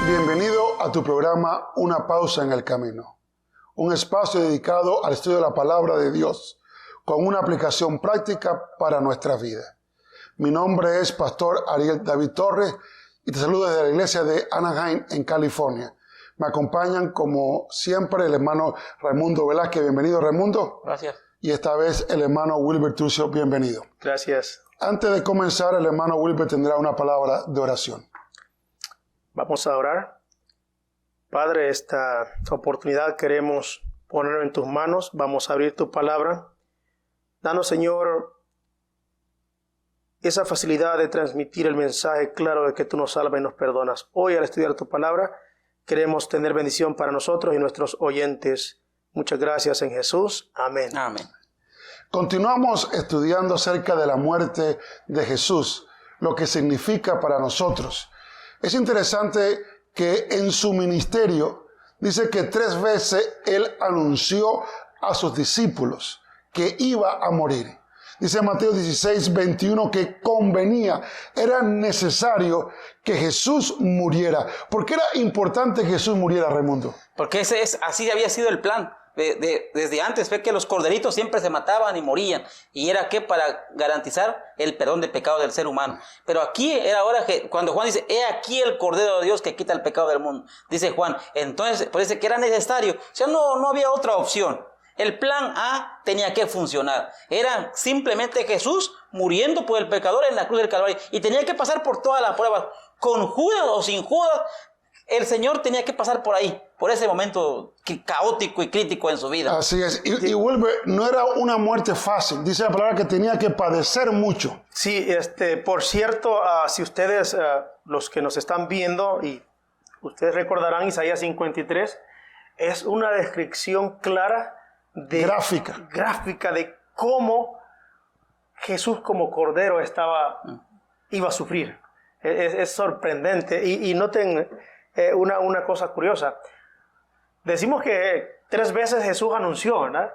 Bienvenido a tu programa Una Pausa en el Camino, un espacio dedicado al estudio de la Palabra de Dios con una aplicación práctica para nuestra vida. Mi nombre es Pastor Ariel David Torres y te saludo desde la iglesia de Anaheim en California. Me acompañan como siempre el hermano Raimundo Velázquez. Bienvenido, Raimundo. Gracias. Y esta vez el hermano Wilber Trucio. Bienvenido. Gracias. Antes de comenzar, el hermano Wilber tendrá una palabra de oración. Vamos a orar. Padre, esta oportunidad queremos poner en tus manos. Vamos a abrir tu palabra. Danos, Señor, esa facilidad de transmitir el mensaje claro de que tú nos salvas y nos perdonas. Hoy, al estudiar tu palabra, queremos tener bendición para nosotros y nuestros oyentes. Muchas gracias en Jesús. Amén. Amén. Continuamos estudiando acerca de la muerte de Jesús, lo que significa para nosotros. Es interesante que en su ministerio dice que 3 veces él anunció a sus discípulos que iba a morir. Dice Mateo 16:21 que convenía, era necesario que Jesús muriera. ¿Por qué era importante que Jesús muriera, Raimundo? Porque así había sido el plan. Desde antes ve que los corderitos siempre se mataban y morían, y era que para garantizar el perdón de pecado del ser humano. Pero aquí era ahora que cuando Juan dice, he aquí el Cordero de Dios que quita el pecado del mundo, dice Juan, entonces parece que era necesario, o sea, no había otra opción. El plan A tenía que funcionar, era simplemente Jesús muriendo por el pecador en la cruz del Calvario, y tenía que pasar por todas las pruebas, con Judas o sin Judas. El Señor tenía que pasar por ahí, por ese momento caótico y crítico en su vida. Así es. Y Wilber, no era una muerte fácil. Dice la palabra que tenía que padecer mucho. Sí, por cierto, si ustedes, los que nos están viendo, y ustedes recordarán Isaías 53, es una descripción clara gráfica de cómo Jesús como Cordero iba a sufrir. Es sorprendente. Y noten una cosa curiosa. Decimos que 3 veces Jesús anunció, ¿verdad?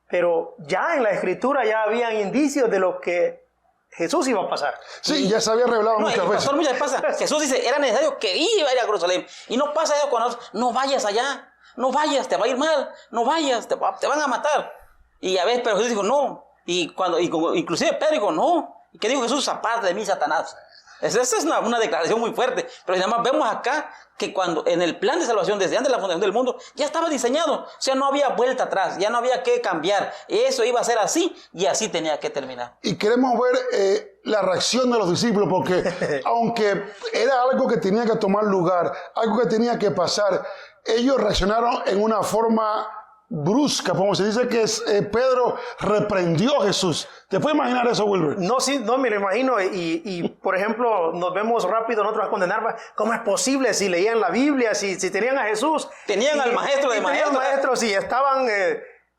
Pero ya en la Escritura ya habían indicios de lo que Jesús iba a pasar. Sí, ya se había revelado muchas veces. Muchas veces pasa. Jesús dice, era necesario que iba a ir a Jerusalén. Y no pasa eso con nosotros. No vayas allá. No vayas, te va a ir mal. No vayas, te van a matar. Y a veces, pero Jesús dijo, no. Inclusive Pedro dijo, no. ¿Y qué dijo Jesús? Aparte de mí, Satanás. Esa es una declaración muy fuerte. Pero además vemos acá que cuando en el plan de salvación, desde antes de la fundación del mundo, ya estaba diseñado. O sea, no había vuelta atrás, ya no había que cambiar. Eso iba a ser así y así tenía que terminar. Y queremos ver la reacción de los discípulos, porque aunque era algo que tenía que tomar lugar, algo que tenía que pasar, ellos reaccionaron en una forma brusca, como se dice que Pedro reprendió a Jesús. ¿Te puedes imaginar eso, Wilber? No, sí, no me lo imagino. Y por ejemplo, nos vemos rápido nosotros a condenar. ¿Cómo es posible si leían la Biblia, si tenían a Jesús? Tenían al maestro de maestros. Y estaban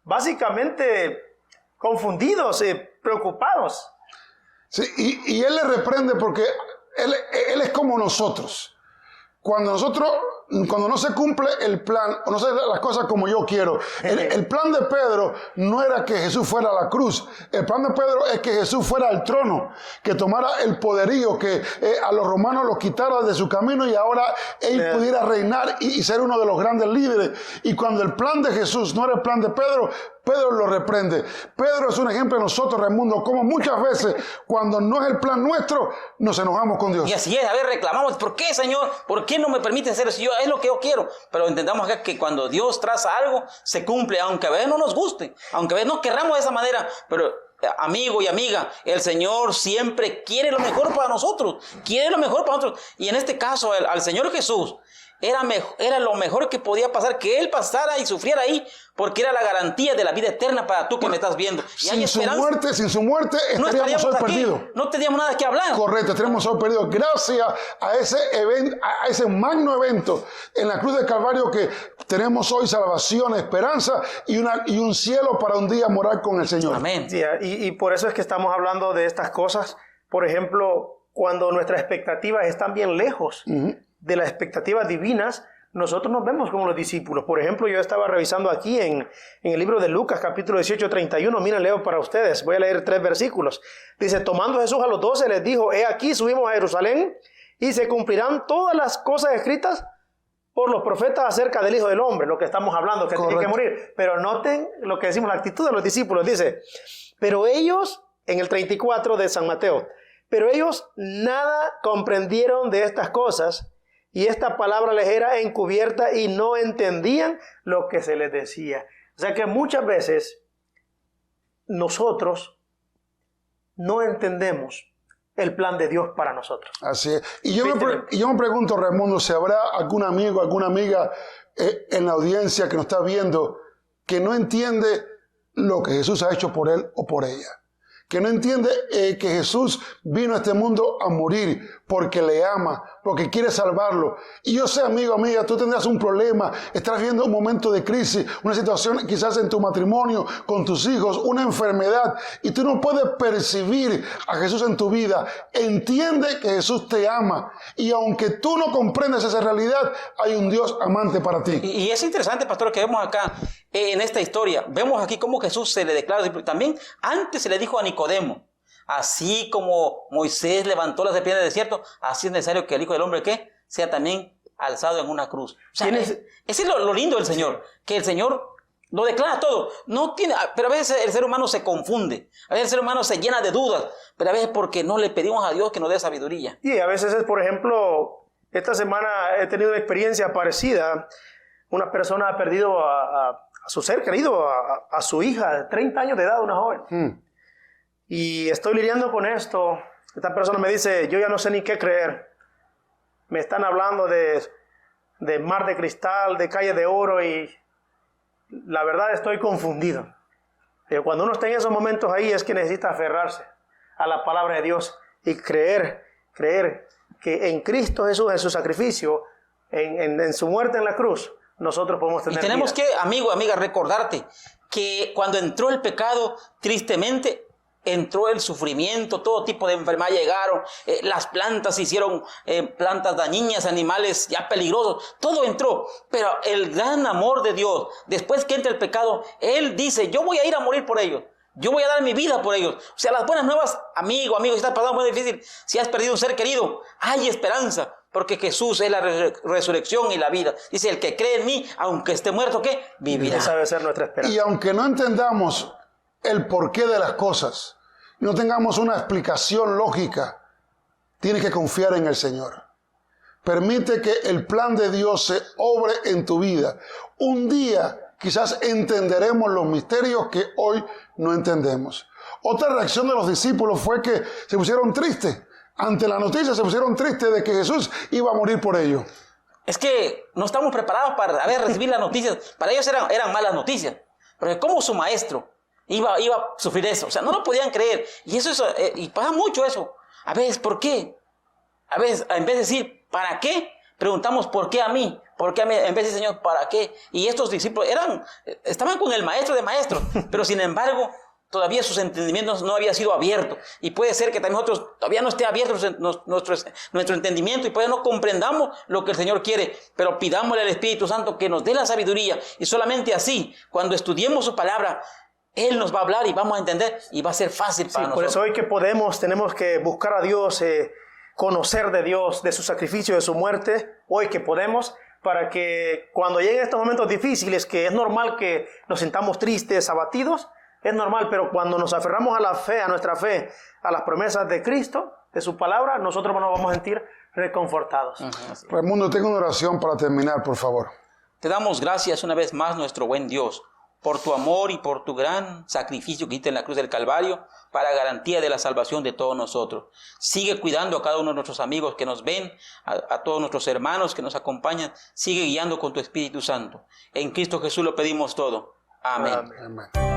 básicamente confundidos, preocupados. Sí, y él le reprende porque él es como nosotros. Cuando no se cumple el plan, o no se hacen las cosas como yo quiero. El plan de Pedro no era que Jesús fuera a la cruz. El plan de Pedro es que Jesús fuera al trono, que tomara el poderío, que a los romanos los quitara de su camino y ahora él pudiera reinar y ser uno de los grandes líderes. Y cuando el plan de Jesús no era el plan de Pedro, Pedro lo reprende. Pedro es un ejemplo de nosotros, Raimundo, como muchas veces cuando no es el plan nuestro, nos enojamos con Dios. Y así es, a ver, reclamamos, ¿por qué, Señor? ¿Por qué no me permite hacer eso? Es lo que yo quiero. Pero entendamos acá que cuando Dios traza algo, se cumple, aunque a veces no nos guste, aunque a veces no querramos de esa manera, pero amigo y amiga, el Señor siempre quiere lo mejor para nosotros, quiere lo mejor para nosotros. Y en este caso, al Señor Jesús, era lo mejor que podía pasar, que Él pasara y sufriera ahí, porque era la garantía de la vida eterna para tú que me estás viendo. Y sin su muerte no estaríamos hoy aquí, perdidos. No teníamos nada que hablar. Correcto, estaríamos hoy perdidos. Gracias a ese evento, a ese magno evento en la cruz del Calvario, que tenemos hoy salvación, esperanza y un cielo para un día morar con el Señor. Amén. Sí, y por eso es que estamos hablando de estas cosas. Por ejemplo, cuando nuestras expectativas están bien lejos de las expectativas divinas, nosotros nos vemos como los discípulos. Por ejemplo, yo estaba revisando aquí en el libro de Lucas, capítulo 18, 31. Miren, leo para ustedes. Voy a leer 3 versículos. Dice, tomando Jesús a los 12, les dijo, he aquí subimos a Jerusalén y se cumplirán todas las cosas escritas por los profetas acerca del Hijo del Hombre, lo que estamos hablando, que tiene que morir. Pero noten lo que decimos, la actitud de los discípulos. Dice, pero ellos, en el 34 de San Mateo, pero ellos nada comprendieron de estas cosas, y esta palabra les era encubierta y no entendían lo que se les decía. O sea que muchas veces nosotros no entendemos el plan de Dios para nosotros. Así es. Y yo me pregunto, Raimundo, si habrá algún amigo, alguna amiga en la audiencia que nos está viendo que no entiende lo que Jesús ha hecho por él o por ella. Que no entiende que Jesús vino a este mundo a morir porque le ama, porque quiere salvarlo. Y yo sé, amigo, amiga, tú tendrás un problema, estás viviendo un momento de crisis, una situación quizás en tu matrimonio, con tus hijos, una enfermedad, y tú no puedes percibir a Jesús en tu vida. Entiende que Jesús te ama, y aunque tú no comprendes esa realidad, hay un Dios amante para ti. Y es interesante, pastor, que vemos acá en esta historia. Vemos aquí cómo Jesús se le declara. También antes se le dijo a Nicodemo, así como Moisés levantó la serpiente del desierto, así es necesario que el Hijo del Hombre, ¿qué?, sea también alzado en una cruz. O sea, ese es lo lindo del Señor, que el Señor lo declara todo. No tiene, pero a veces el ser humano se confunde, a veces el ser humano se llena de dudas, pero a veces porque no le pedimos a Dios que nos dé sabiduría. Y a veces es, por ejemplo, esta semana he tenido una experiencia parecida. Una persona ha perdido a su ser querido, a su hija de 30 años de edad, una joven. Y estoy lidiando con esto. Esta persona me dice, yo ya no sé ni qué creer. Me están hablando de mar de cristal, de calle de oro, y la verdad estoy confundido. Pero cuando uno está en esos momentos ahí es que necesita aferrarse a la palabra de Dios y creer que en Cristo Jesús, en su sacrificio, en su muerte en la cruz, nosotros podemos tener vida. Y tenemos que, amigo, amiga, recordarte que cuando entró el pecado, tristemente, entró el sufrimiento, todo tipo de enfermedad llegaron, las plantas se hicieron plantas dañinas, animales ya peligrosos, todo entró. Pero el gran amor de Dios, después que entra el pecado, Él dice, yo voy a ir a morir por ellos. Yo voy a dar mi vida por ellos. O sea, las buenas nuevas, amigo, si estás pasando muy difícil, si has perdido un ser querido, hay esperanza, porque Jesús es la resurrección y la vida. Dice, el que cree en mí, aunque esté muerto, ¿qué? Vivirá. Esa debe ser nuestra esperanza. Y aunque no entendamos el porqué de las cosas, no tengamos una explicación lógica, tienes que confiar en el Señor. Permite que el plan de Dios se obre en tu vida. Un día quizás entenderemos los misterios que hoy no entendemos. Otra reacción de los discípulos fue que se pusieron tristes. Ante la noticia se pusieron tristes de que Jesús iba a morir por ellos. Es que no estamos preparados para recibir las noticias. Para ellos eran malas noticias. Pero ¿cómo su maestro iba a sufrir eso? O sea, no lo podían creer. Y y pasa mucho eso. A veces, ¿por qué? A veces, en vez de decir, ¿para qué?, preguntamos, ¿por qué a mí? ¿Por qué a mí? En vez de, Señor, ¿para qué? Y estos discípulos estaban con el maestro de maestros, pero sin embargo, todavía sus entendimientos no habían sido abiertos. Y puede ser que también nosotros todavía no esté abierto nuestro entendimiento, y puede no comprendamos lo que el Señor quiere, pero pidámosle al Espíritu Santo que nos dé la sabiduría, y solamente así, cuando estudiemos su palabra, Él nos va a hablar y vamos a entender, y va a ser fácil para nosotros. Por eso hoy que tenemos que buscar a Dios, conocer de Dios, de su sacrificio, de su muerte, hoy que podemos, para que cuando lleguen estos momentos difíciles, que es normal que nos sintamos tristes, abatidos, es normal, pero cuando nos aferramos a la fe, a nuestra fe, a las promesas de Cristo, de su palabra, nosotros nos vamos a sentir reconfortados. Raimundo, tengo una oración para terminar, por favor. Te damos gracias una vez más, nuestro buen Dios, por tu amor y por tu gran sacrificio que hiciste en la cruz del Calvario para garantía de la salvación de todos nosotros. Sigue cuidando a cada uno de nuestros amigos que nos ven, a todos nuestros hermanos que nos acompañan. Sigue guiando con tu Espíritu Santo. En Cristo Jesús lo pedimos todo. Amén. Amén. Amén.